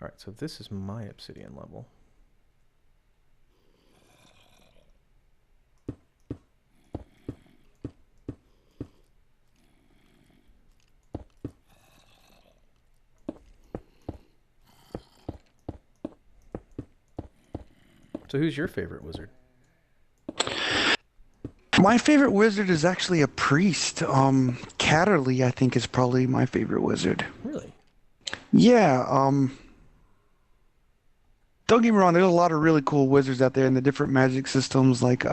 All right, so this is my obsidian level. So who's your favorite wizard? My favorite wizard is actually a priest. Catterley, I think, is probably my favorite wizard. Really? Yeah, don't get me wrong, there's a lot of really cool wizards out there in the different magic systems, like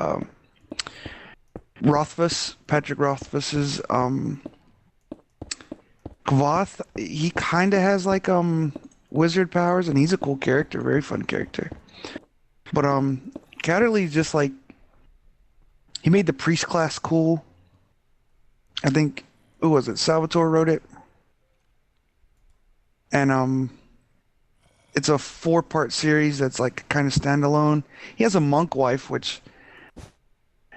Rothfuss, Patrick Rothfuss's Gvoth. He kind of has like wizard powers, and he's a cool character, very fun character. But Catterley's just like he made the priest class cool. I think who was it? Salvatore wrote it, and it's a four-part series that's like kind of standalone. He has a monk wife, which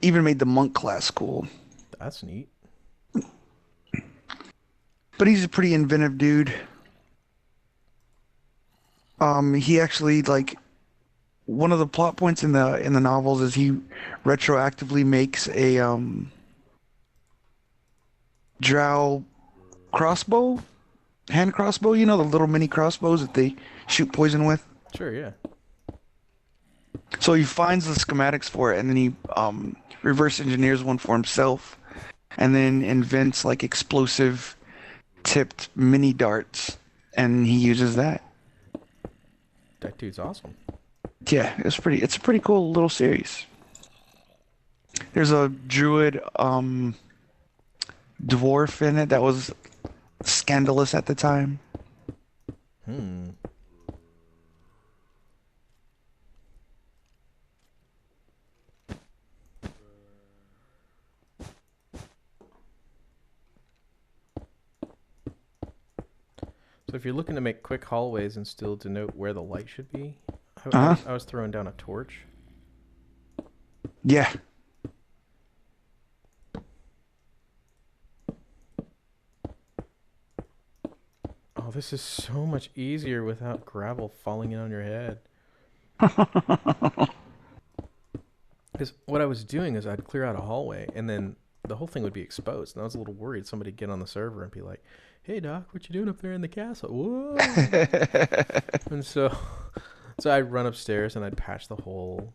even made the monk class cool. That's neat. But he's a pretty inventive dude. He actually like one of the plot points in the novels is he retroactively makes a drow crossbow, hand crossbow. You know the little mini crossbows that they shoot poison with. Sure, yeah. So he finds the schematics for it, and then he reverse engineers one for himself, and then invents like explosive tipped mini darts, and he uses that. That dude's awesome. Yeah, it's a pretty cool little series. There's a druid dwarf in it that was scandalous at the time. Hmm. So if you're looking to make quick hallways and still denote where the light should be, Uh-huh. I was throwing down a torch. Yeah. Oh, this is so much easier without gravel falling in on your head. Because what I was doing is I'd clear out a hallway and then the whole thing would be exposed. And I was a little worried somebody'd get on the server and be like, "Hey, Doc, what you doing up there in the castle?" Whoa! And so I'd run upstairs and I'd patch the hole.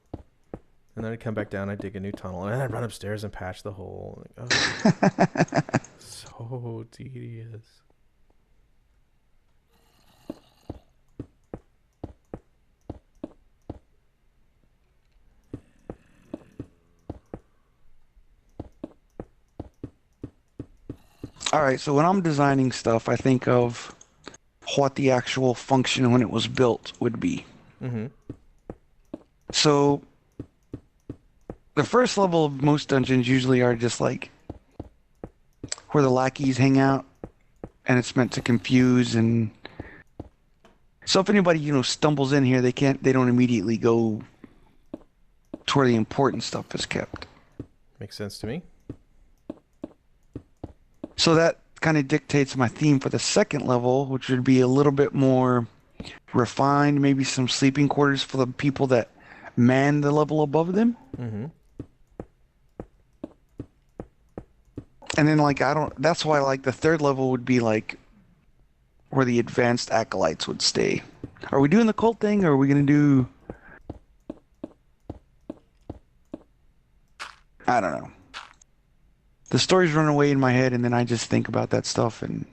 And then I'd come back down, I'd dig a new tunnel, and then I'd run upstairs and patch the hole. Like, oh, so tedious. All right, so when I'm designing stuff, I think of what the actual function when it was built would be. Mm-hmm. So the first level of most dungeons usually are just like where the lackeys hang out, and it's meant to confuse. And so if anybody stumbles in here, they don't immediately go to where the important stuff is kept. Makes sense to me. So that kind of dictates my theme for the second level, which would be a little bit more refined, maybe some sleeping quarters for the people that man the level above them. Mm-hmm. And then like I don't that's why like the third level would be like where the advanced acolytes would stay. Are we doing the cult thing or are we gonna do I don't know. The stories run away in my head and then I just think about that stuff and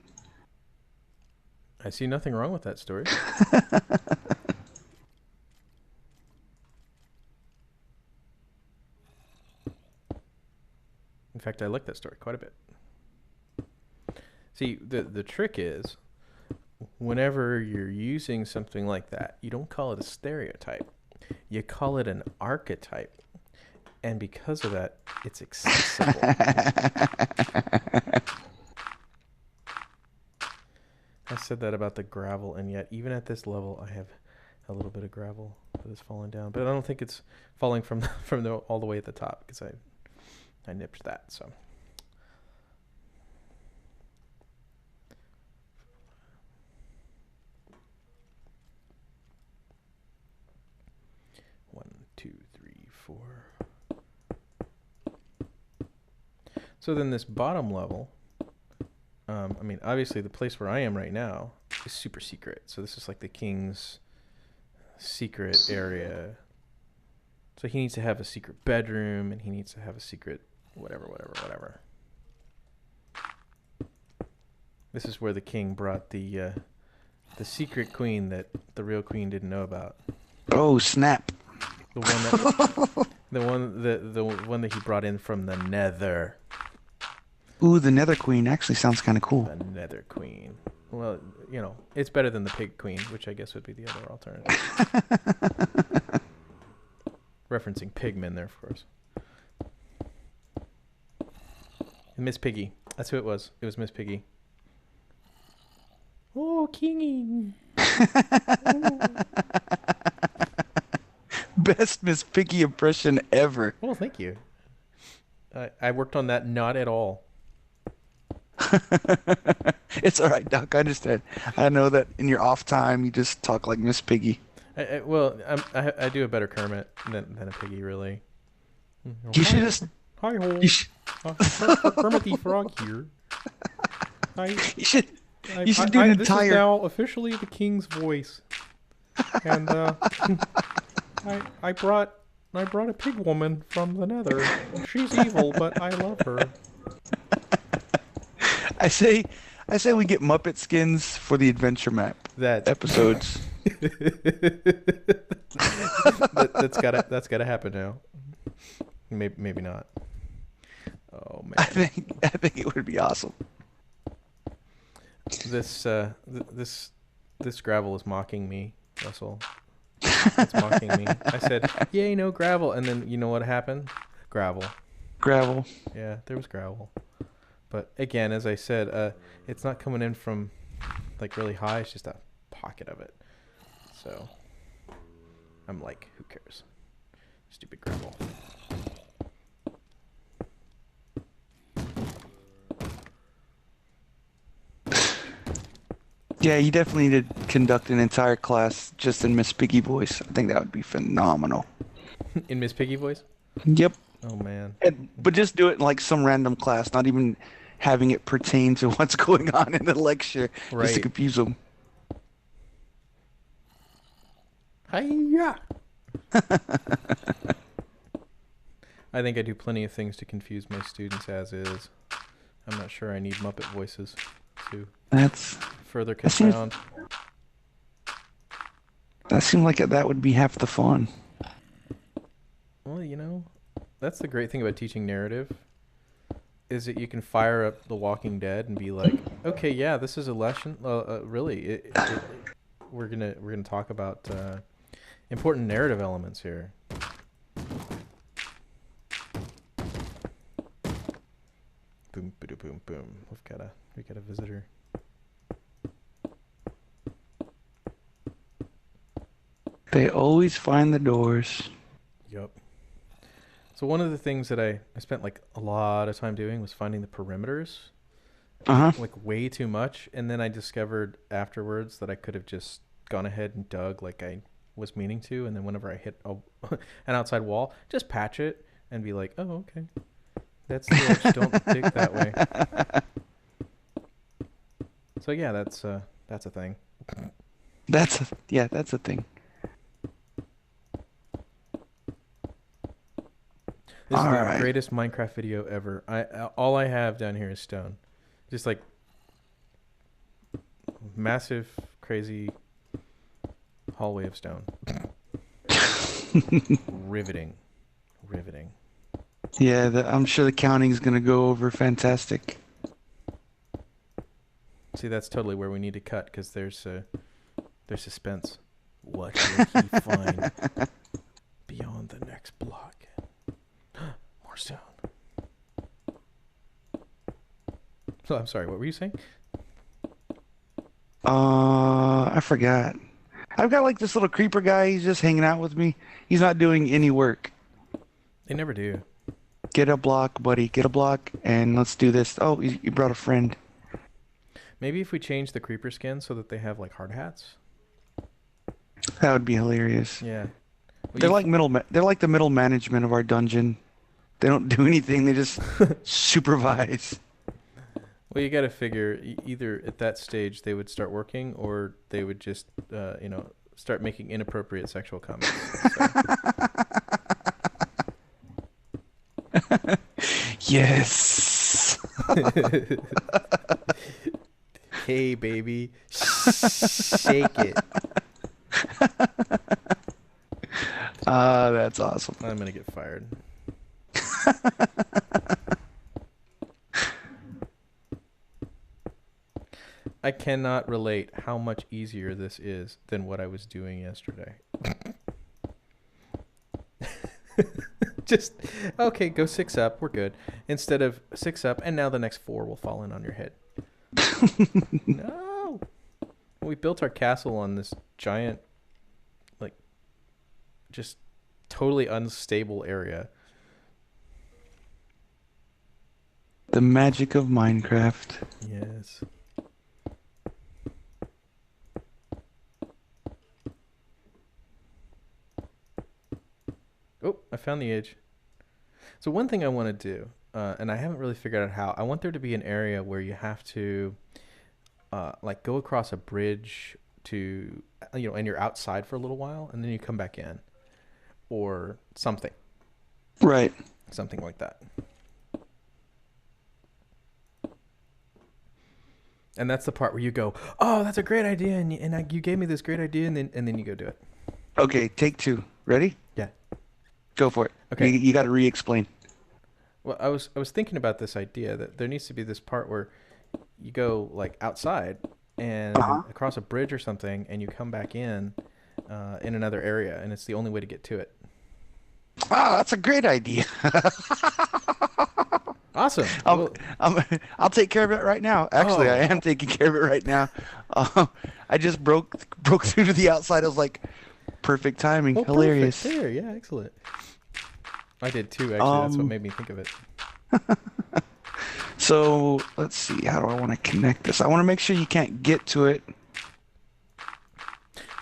I see nothing wrong with that story. In fact, I like that story quite a bit. See, the trick is whenever you're using something like that, you don't call it a stereotype. You call it an archetype. And because of that, it's accessible. I said that about the gravel, and yet even at this level, I have a little bit of gravel that is falling down. But I don't think it's falling from all the way at the top because I nipped that. So So then this bottom level, I mean, obviously the place where I am right now is super secret. So this is like the king's secret area. So he needs to have a secret bedroom, and he needs to have a secret whatever. This is where the king brought the secret queen that the real queen didn't know about. Oh, snap. The one that the one that he brought in from the Nether. Ooh, the Nether Queen actually sounds kind of cool. The Nether Queen. Well, you know, it's better than the Pig Queen, which I guess would be the other alternative. Referencing Pigmen there, of course. And Miss Piggy. That's who it was. It was Miss Piggy. Oh, Kingy. Best Miss Piggy impression ever. Well, thank you. I worked on that not at all. It's all right, Doc. I understand. I know that in your off time you just talk like Miss Piggy. I do a better Kermit than a Piggy, really. You should just. Hi ho. Kermit the Frog here. Hi. You should do an this entire. is now officially the king's voice, and I brought a pig woman from the Nether. She's evil, but I love her. I say we get Muppet skins for the adventure map episodes. That's gotta happen now. Maybe not. Oh man. I think it would be awesome. This gravel is mocking me, Russell. It's mocking me. I said, "Yay, no gravel," and then you know what happened? Gravel. Yeah, there was gravel. But again, as I said, it's not coming in from like really high. It's just a pocket of it. So I'm like, who cares? Stupid gravel. Yeah, you definitely need to conduct an entire class just in Miss Piggy voice. I think that would be phenomenal. In Miss Piggy voice? Yep. Oh man. But just do it in like some random class, not even having it pertain to what's going on in the lecture, just to confuse them. Hiya! I think I do plenty of things to confuse my students as is. I'm not sure I need Muppet voices to further confound. That seemed like that would be half the fun. Well, you know, that's the great thing about teaching narrative, is that you can fire up The Walking Dead and be like, okay, yeah, this is a lesson. Really, we're gonna talk about important narrative elements here. Boom, boom, boom, boom. We got a visitor. They always find the doors. Yup. So one of the things that I spent like a lot of time doing was finding the perimeters. Like way too much. And then I discovered afterwards that I could have just gone ahead and dug like I was meaning to. And then whenever I hit an outside wall, just patch it and be like, oh, okay. That's the edge. Don't dig that way. So yeah, that's a thing. That's a thing. This is the greatest Minecraft video ever. All I have down here is stone. Just like massive, crazy hallway of stone. Riveting. Yeah, I'm sure the counting is going to go over fantastic. See, that's totally where we need to cut, because there's suspense. What will he find beyond the next block? More stone. So I'm sorry, what were you saying? I forgot. I've got like this little creeper guy. He's just hanging out with me. He's not doing any work. They never do. Get a block, buddy. Get a block, and let's do this. Oh, you brought a friend. Maybe if we change the creeper skin so that they have like hard hats. That would be hilarious. Yeah. Well, They're like the middle management of our dungeon. They don't do anything. They just supervise. Well, you got to figure either at that stage they would start working or they would just, start making inappropriate sexual comments. So, Yes. hey, baby, shake it. That's awesome. I'm gonna get fired. I cannot relate how much easier this is than what I was doing yesterday. Just, okay, go 6 up, we're good. Instead of 6 up, and now the next 4 will fall in on your head. No! We built our castle on this giant, like, just totally unstable area. The magic of Minecraft. Yes. Oh, I found the edge. So one thing I want to do, and I haven't really figured out how, I want there to be an area where you have to, like, go across a bridge to, and you're outside for a little while, and then you come back in, or something, Right. something like that. And that's the part where you go, oh, that's a great idea, and you gave me this great idea, and then you go do it. Okay, take 2. Ready? Yeah. Go for it. Okay. You got to re-explain. Well, I was thinking about this idea that there needs to be this part where you go like outside and Uh-huh. across a bridge or something, and you come back in another area, and it's the only way to get to it. Wow, that's a great idea. Awesome. I'll, Well, I'll take care of it right now. Actually, I oh, am taking care of it right now. Uh, I just broke through to the outside. I was like, perfect timing. oh, perfect. Hilarious. There, yeah, excellent. I did too, actually. That's what Um, made me think of it. so let's see. How do I want to connect this? I want to make sure you can't get to it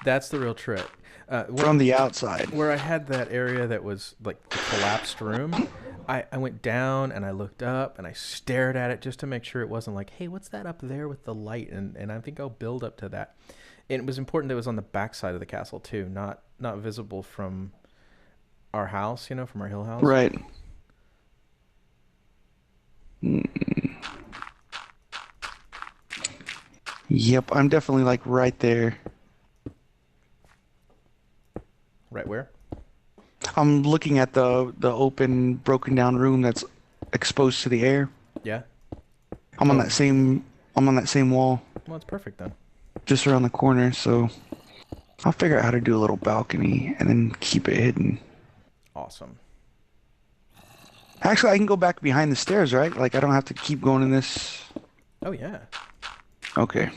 That's the real trick. from the outside. Where I had that area that was like the collapsed room, I went down and I looked up and I stared at it just to make sure it wasn't like, hey, what's that up there with the light? And I think I'll build up to that. And it was important that it was on the back side of the castle too, not visible from our house, from our hill house. Right. Yep, I'm definitely like right there. Right where? I'm looking at the open, broken down room that's exposed to the air. Yeah. I'm on Oh, that same I'm on that same wall, well, it's perfect then. just around the corner, so I'll figure out how to do a little balcony and then keep it hidden. Awesome. Actually, I can go back behind the stairs, right? Like I don't have to keep going in this. Oh yeah. Okay.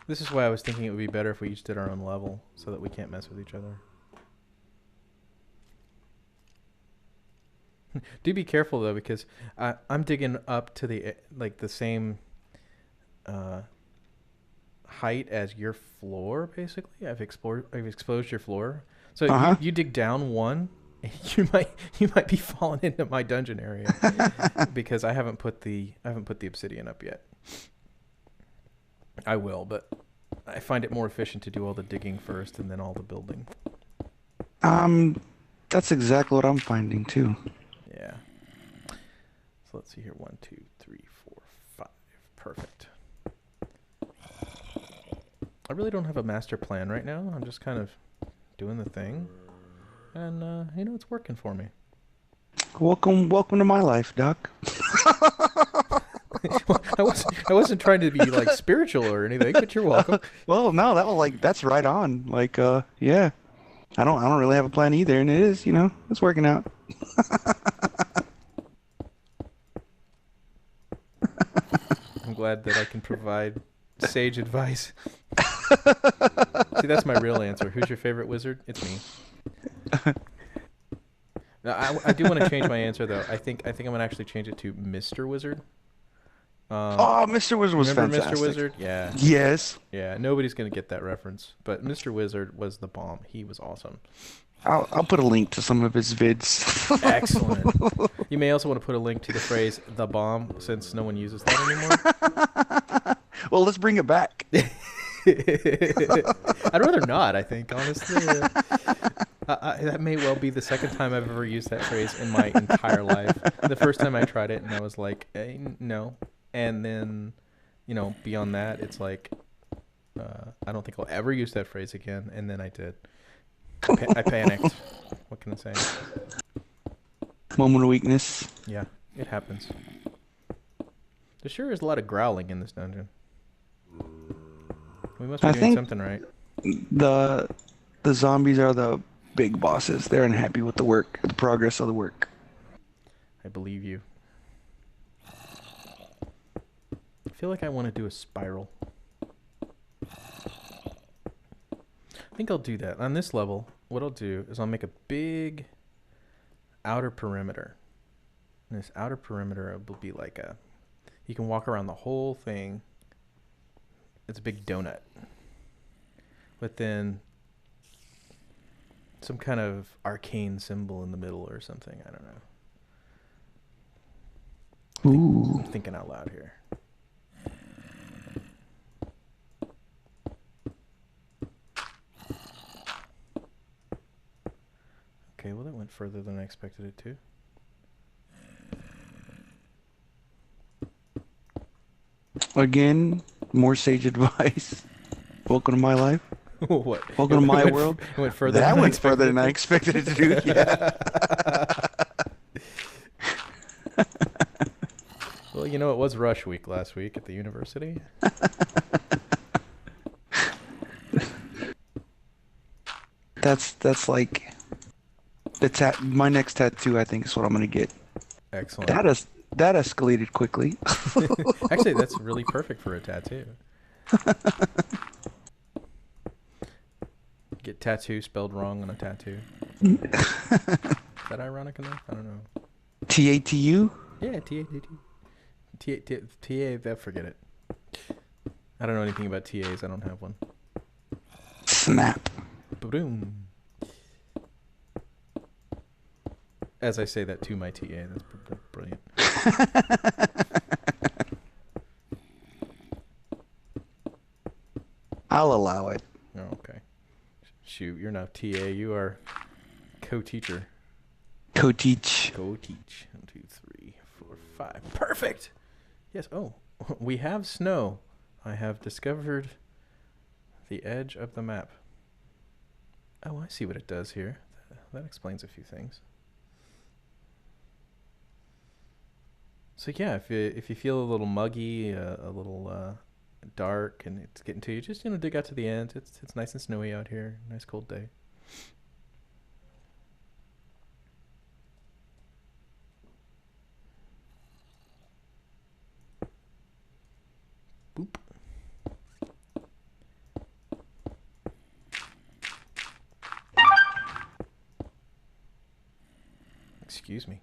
This is why I was thinking it would be better if we each did our own level so that we can't mess with each other. Do be careful though, because I'm digging up to the same uh, height as your floor. Basically, I've exposed your floor, so Uh-huh. you dig down one, you might be falling into my dungeon area because I haven't put the obsidian up yet. I will, but I find it more efficient to do all the digging first and then all the building. Um, that's exactly what I'm finding too. Yeah. So let's see here. 1, 2, 3, 4, 5. Perfect. I really don't have a master plan right now. I'm just kind of doing the thing, and it's working for me. Welcome to my life, Doc. Well, I wasn't trying to be like spiritual or anything, but you're welcome. Well, no, that was like that's right on. Like, yeah. I don't really have a plan either, and it is, it's working out. I'm glad that I can provide sage advice. See, that's my real answer. Who's your favorite wizard? It's me. Now, I do want to change my answer though. I think I'm gonna actually change it to Mr. Wizard. Oh, Mr. Wizard was Remember fantastic. Mr. Wizard? Yeah, Yes. yeah. Nobody's gonna get that reference, but Mr. Wizard was the bomb. He was awesome. I'll put a link to some of his vids. Excellent. You may also want to put a link to the phrase "the bomb" since no one uses that anymore. Well, let's bring it back. I'd rather not. I think honestly, that may well be the second time I've ever used that phrase in my entire life. The first time I tried it, and I was like, no. And then, beyond that, it's like, I don't think I'll ever use that phrase again. And then I did. I panicked. What can I say? Moment of weakness. Yeah, it happens. There sure is a lot of growling in this dungeon. We must be I doing think something right. the the zombies are the big bosses. They're unhappy with the work, the progress of the work. I believe you. I feel like I want to do a spiral. I think I'll do that. On this level, what I'll do is I'll make a big outer perimeter. And this outer perimeter will be like you can walk around the whole thing. It's a big donut. But then some kind of arcane symbol in the middle or something. I don't know. I'm thinking out loud here. Okay, well that went further than I expected it to. Again, more sage advice. Welcome to my life. What? Welcome to my world. It went further That than I went expected further it than I to. expected it to do. Yeah. Well, it was rush week last week at the university. That's like my next tattoo. I think is what I'm gonna get. Excellent. That escalated quickly. Actually, that's really perfect for a tattoo. Get tattoo spelled wrong on a tattoo. Is that ironic enough? I don't know. TATU? Yeah, TA, forget it. I don't know anything about TAs. I don't have one. Snap. Boom. As I say that to my TA, that's brilliant. I'll allow it. Oh, okay. Shoot, you're not TA. You are co-teacher. Co-teach. Co-teach. 1, 2, 3, 4, 5. Perfect. Yes. Oh, we have snow. I have discovered the edge of the map. Oh, I see what it does here. That explains a few things. So yeah, if you feel a little muggy, a little dark, and it's getting to you, just dig out to the end. It's nice and snowy out here. Nice cold day. Boop. Excuse me.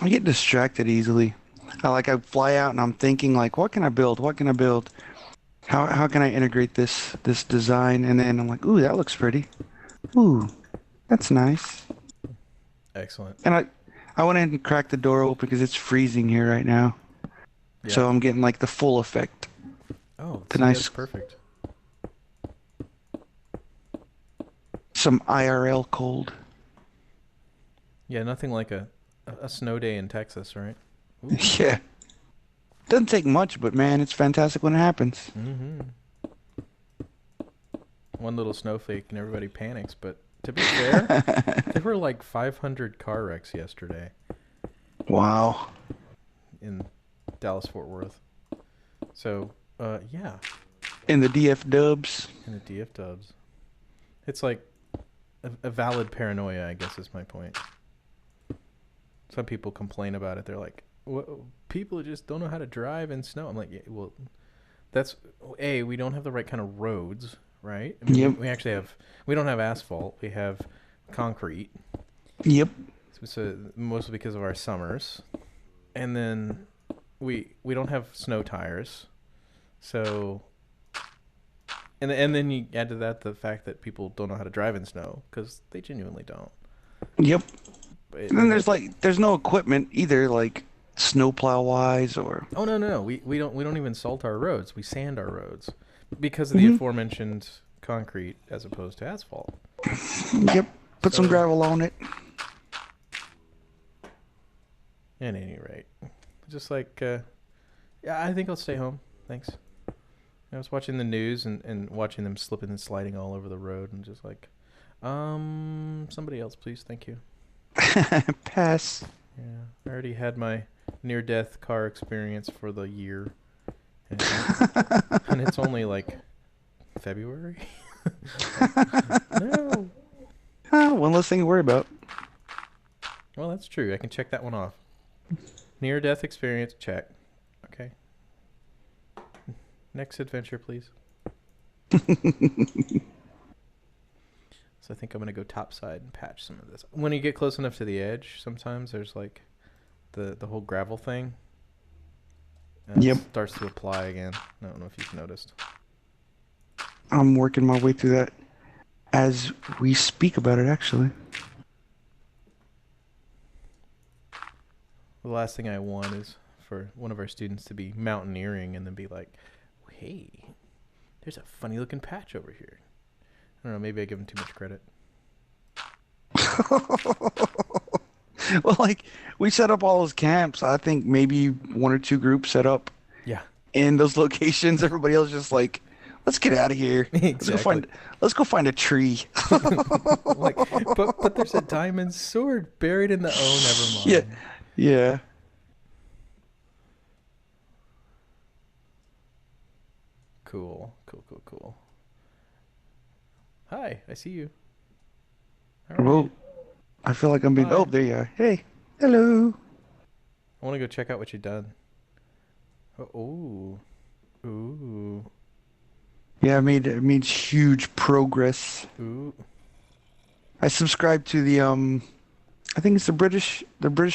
I get distracted easily. I fly out and I'm thinking like, what can I build? What can I build? How can I integrate this design? And then I'm like, ooh, that looks pretty. Ooh, that's nice. Excellent. And I went in and cracked the door open because it's freezing here right now. Yeah. So I'm getting like the full effect. Oh, The see, nice that's perfect. some IRL cold. Yeah, nothing like a snow day in Texas, right? Ooh. Yeah. Doesn't take much, but man, it's fantastic when it happens. Mm-hmm. One little snowflake and everybody panics, but to be fair, there were like 500 car wrecks yesterday Wow. in Dallas-Fort Worth. So, yeah, In the DF dubs. in the DF dubs. It's like a valid paranoia, I guess is my point. Some people complain about it. They're like, people just don't know how to drive in snow. I'm like, yeah, well, we don't have the right kind of roads, right? I mean, Yep. we actually we don't have asphalt. We have concrete. Yep. So mostly because of our summers, and then we don't have snow tires, so and then you add to that the fact that people don't know how to drive in snow because they genuinely don't. Yep. And then And there's no equipment either, like snowplow wise or. oh no, we don't even salt our roads. We sand our roads because of the Mhm. aforementioned concrete as opposed to asphalt. Yep. Put some So gravel on it. at any rate, just like yeah, I think I'll stay home. Thanks. I was watching the news and watching them slipping and sliding all over the road and just like, somebody else, please. Thank you. Pass. Yeah, I already had my near-death car experience for the year, and and it's only like February. No. One less thing to worry about. Well, that's true. I can check that one off. Near-death experience, check. Okay. Next adventure, please. So I think I'm gonna go topside and patch some of this. When you get close enough to the edge, sometimes there's like the whole gravel thing. And Yep. it starts to apply again. I don't know if you've noticed. I'm working my way through that as we speak about it, actually. The last thing I want is for one of our students to be mountaineering and then be like, hey, there's a funny looking patch over here. I don't know, maybe I give him too much credit. Well, like, we set up all those camps. I think maybe one or two groups set up Yeah. in those locations. Everybody else just like, let's get out of here. Exactly. Let's go find a tree. Like, but there's a diamond sword buried in the never Yeah. mind. Yeah. Cool. Hi, I see you. How are Whoa. you? I feel like I'm being. Hi. Oh, there you are. Hey. Hello. I want to go check out what you've done. Oh, ooh, Yeah, I made huge progress. ooh. I subscribe to the I think it's the British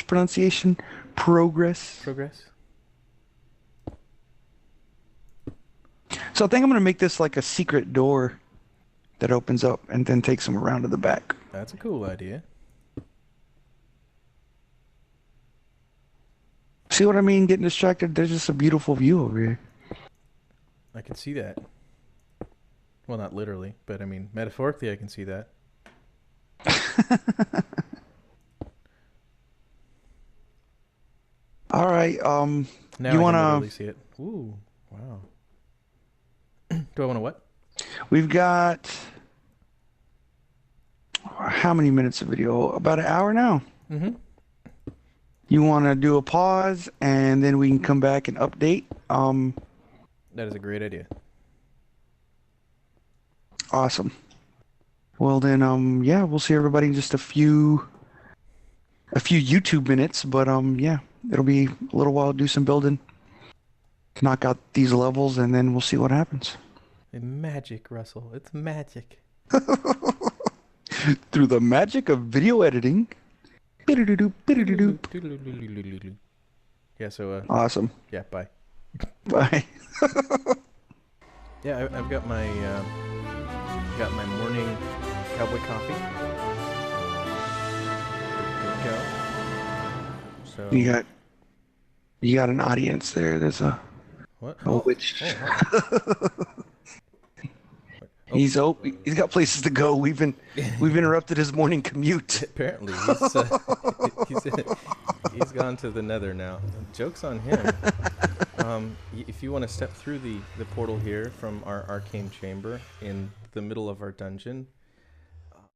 pronunciation, progress. Progress. So I think I'm gonna make this like a secret door that opens up and then takes them around to the back. That's a cool idea. See what I mean? Getting distracted. There's just a beautiful view over here. I can see that. Well, not literally, but I mean metaphorically, I can see that. All right. Now You I can wanna? literally see it. Ooh, wow. Do I want to what? We've got how many minutes of video? About an hour now. Mm-hmm. You wanna do a pause and then we can come back and update? That is a great idea. Awesome. Well then, yeah, we'll see everybody in just a few YouTube minutes, but yeah, it'll be a little while to do some building, knock out these levels, and then we'll see what happens. Magic, Russell. It's magic. Through the magic of video editing. Bididoo, bididoo. Yeah. So. Awesome. Yeah. Bye. Bye. Yeah. I've got my morning cowboy coffee. Good to go. So. You got an audience there. There's a What? witch. Oh. He's got places to go. We've interrupted his morning commute. Apparently, he's gone to the nether now. Joke's on him. If you want to step through the portal here from our arcane chamber in the middle of our dungeon,